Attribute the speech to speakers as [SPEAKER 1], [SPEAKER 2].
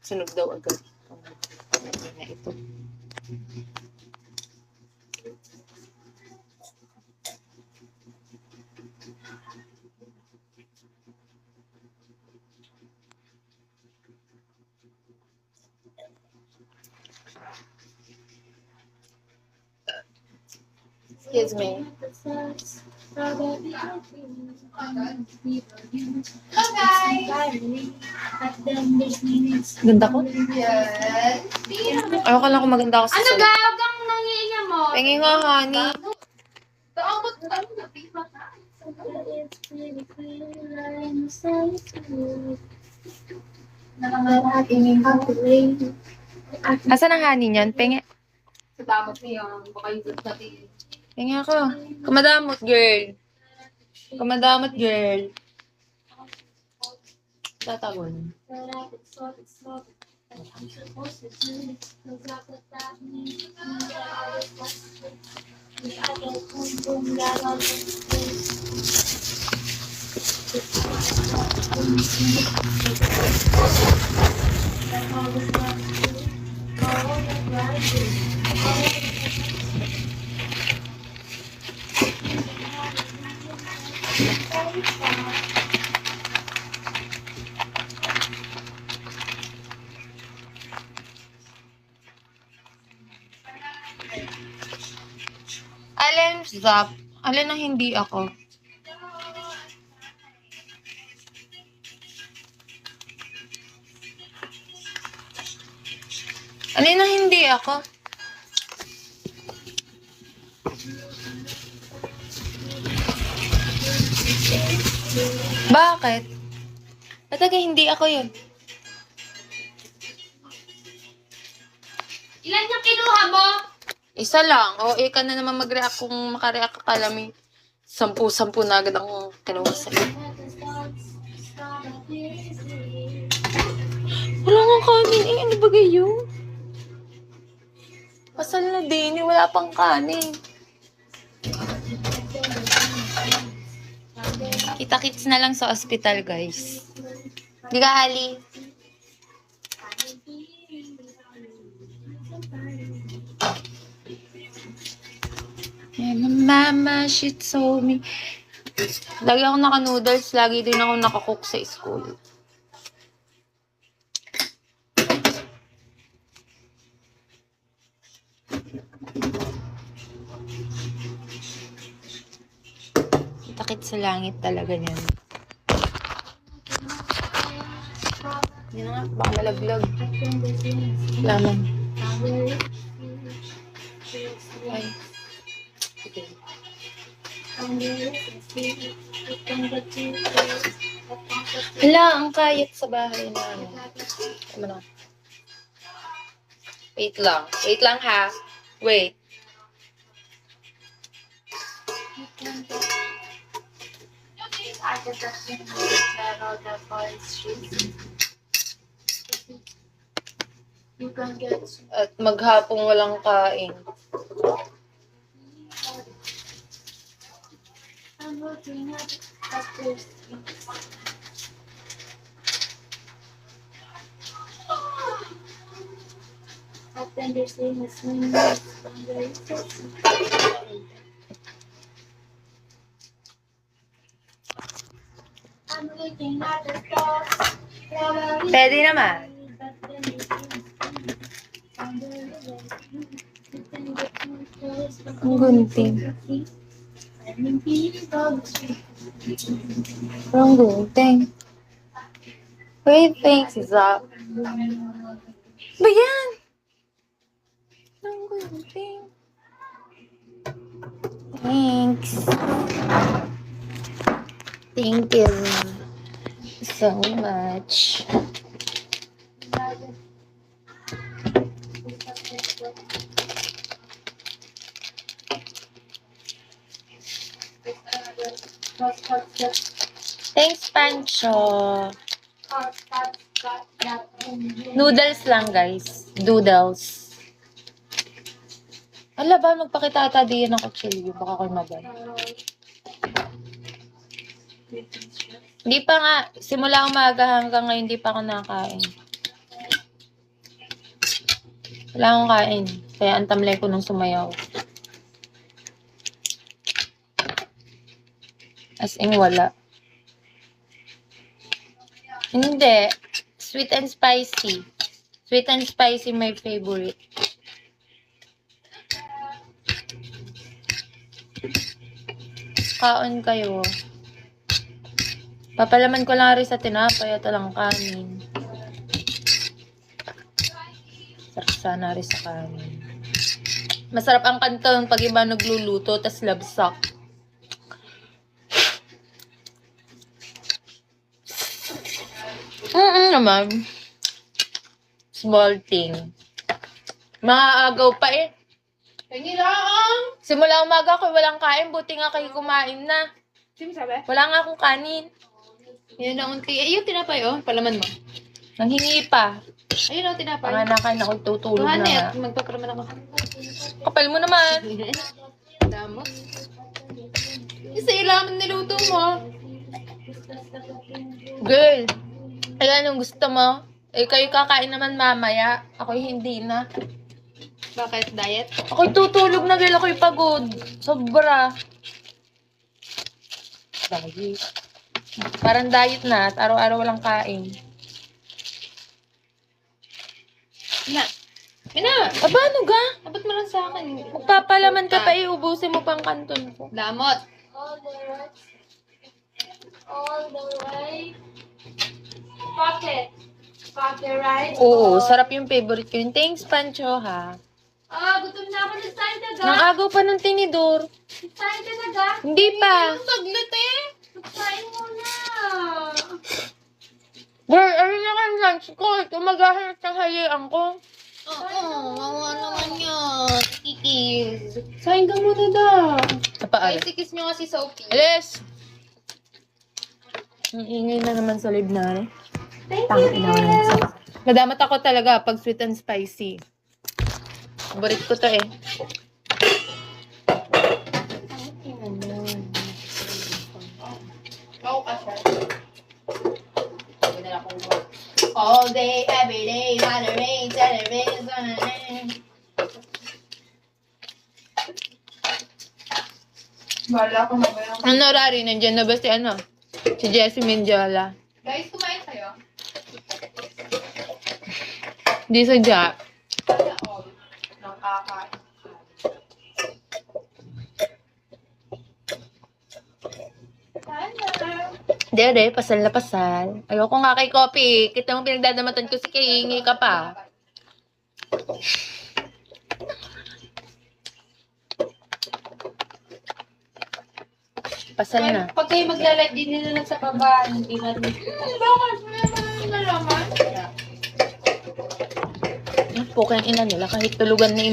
[SPEAKER 1] Sunog daw agad. Na ito. Excuse me.
[SPEAKER 2] Hello guys!
[SPEAKER 1] Ganda ko?
[SPEAKER 2] Yes.
[SPEAKER 1] Ayaw ka lang kung maganda ako sa
[SPEAKER 2] Ano ga? Huwag kang nangiinya mo.
[SPEAKER 1] Pengi nga, honey.
[SPEAKER 2] Taamot na na.
[SPEAKER 1] Asan ang honey niyan? Pengi.
[SPEAKER 2] Sa damot niya. Baka yung good natin.
[SPEAKER 1] Pengi ako. Kumadamot, girl. Kumadamot, girl. Tatagon. Alin, Zap? Alin ang hindi ako? Alin ang hindi ako? Bakit? Ba't hindi ako yun?
[SPEAKER 2] Ilan yung kinuha mo?
[SPEAKER 1] Isa lang. O, ka na naman mag-react kung makareact ka kalami. 10 na agad ang kinuha sa'yo. Wala nga kanin. Eh, ano ba kayo? Pasal na din. Wala pang kanin. Kita-kits na lang sa ospital, guys. Di ka, Ali? Mama, she told me. Lagi ako naka-noodles. Lagi din ako nakakook sa school. Takit sa langit talaga niyan. Yan nga, baka malaglag. Lamang. Ay. Okay. Hala, ang kayat sa bahay namin. Ano na? Wait lang. Wait lang ha. Wait. At maghapong walang kain. Pwede naman. Ang gunting. Ang gunting. Wait, thanks, Zap. Ba yan? Ang gunting. Thanks. Thank you so much. Thanks, Pancho. Noodles lang, guys. Doodles. Ala ba, magpakitata diyan ng kutsilyo. Baka ko'y mabay. Hindi pa nga. Simula umaga hanggang ngayon, hindi pa ako nakain. Wala akong kain. Kaya ang tamlay ko nung sumayaw. As in, wala. Hindi. Sweet and spicy. Sweet and spicy, my favorite. Kaon kayo. Papalaman ko lang rin sa tinapay at lang kanin. Sarap sana rin sa kanin. Masarap ang kanton pag iba nagluluto, tas labsak. Naman. Small thing. Maaagaw pa eh.
[SPEAKER 2] Tingin lang.
[SPEAKER 1] Simula umaga ako walang kain, buti nga kayo kumain na.
[SPEAKER 2] Sino sabi?
[SPEAKER 1] Wala nga akong kanin.
[SPEAKER 2] Yun na unti. Yung tinapay, oh. Palaman mo.
[SPEAKER 1] Nanghingi pa.
[SPEAKER 2] Ayun ang tinapay.
[SPEAKER 1] Panganakan ako, tutulog na nga.
[SPEAKER 2] Tuhanet. Magpapalaman ako.
[SPEAKER 1] Kapal mo naman.
[SPEAKER 2] Damot. Isa ilaman niluto mo.
[SPEAKER 1] Girl, ay anong gusto mo? Eh, kayo kakain naman mamaya. Ako'y hindi na.
[SPEAKER 2] Bakit? Diet?
[SPEAKER 1] Ako'y tutulog na, girl. Ako'y pagod. Sobra. Diet. Parang diet na at araw-araw walang kain.
[SPEAKER 2] Na. Mina.
[SPEAKER 1] Aba, ano ga?
[SPEAKER 2] Abot mo lang sa akin.
[SPEAKER 1] Magpapalaman ka pa, iubusin mo pang kanton ko.
[SPEAKER 2] Damot.
[SPEAKER 3] All the way. Pocket. Pocket, right?
[SPEAKER 1] Oo, sarap yung favorite ko yun. Thanks, Pancho, ha?
[SPEAKER 3] Gutom na ako. Nagsahin ka
[SPEAKER 1] Nang agaw pa ng tinidor.
[SPEAKER 3] Nagsahin ka na ga?
[SPEAKER 1] Hindi pa.
[SPEAKER 2] Saglit eh.
[SPEAKER 3] Nagsahin mo na.
[SPEAKER 1] Girl, ano na kan lunch ko? Tumagahan at tanghalian ko.
[SPEAKER 2] Oo, mawa naman yun. Kikis. Sahin ka muna daw.
[SPEAKER 1] Napaal.
[SPEAKER 2] Ay, sikis nyo nga si Sophie.
[SPEAKER 1] Alis! Ang ingay na naman sa live na rin.
[SPEAKER 3] Thank
[SPEAKER 1] Tangin
[SPEAKER 3] you.
[SPEAKER 1] na naman. Nadamat ako talaga pag sweet and spicy. Favorite ko to eh.
[SPEAKER 2] Ako kasi. All day, every day, wanna rain, rain. Wala ko na ba yung...
[SPEAKER 1] Ano, Rari? Nandiyan na ba si ano? Si Jessie Menjola.
[SPEAKER 2] Guys, kumain kayo?
[SPEAKER 1] Di sadya.
[SPEAKER 2] Wala all. Nang kakain.
[SPEAKER 1] Dere, pasal na pasal. Ayoko nga kay Kopi. Kita mo pinagdadamatan ko si Kaingi ka pa. Pasal na.
[SPEAKER 3] Pag kayo magla-live din nila lang sa baba, hindi na rin.
[SPEAKER 2] Bakit? Wala naman nalaman.
[SPEAKER 1] Puking ina nila kahit tulugan na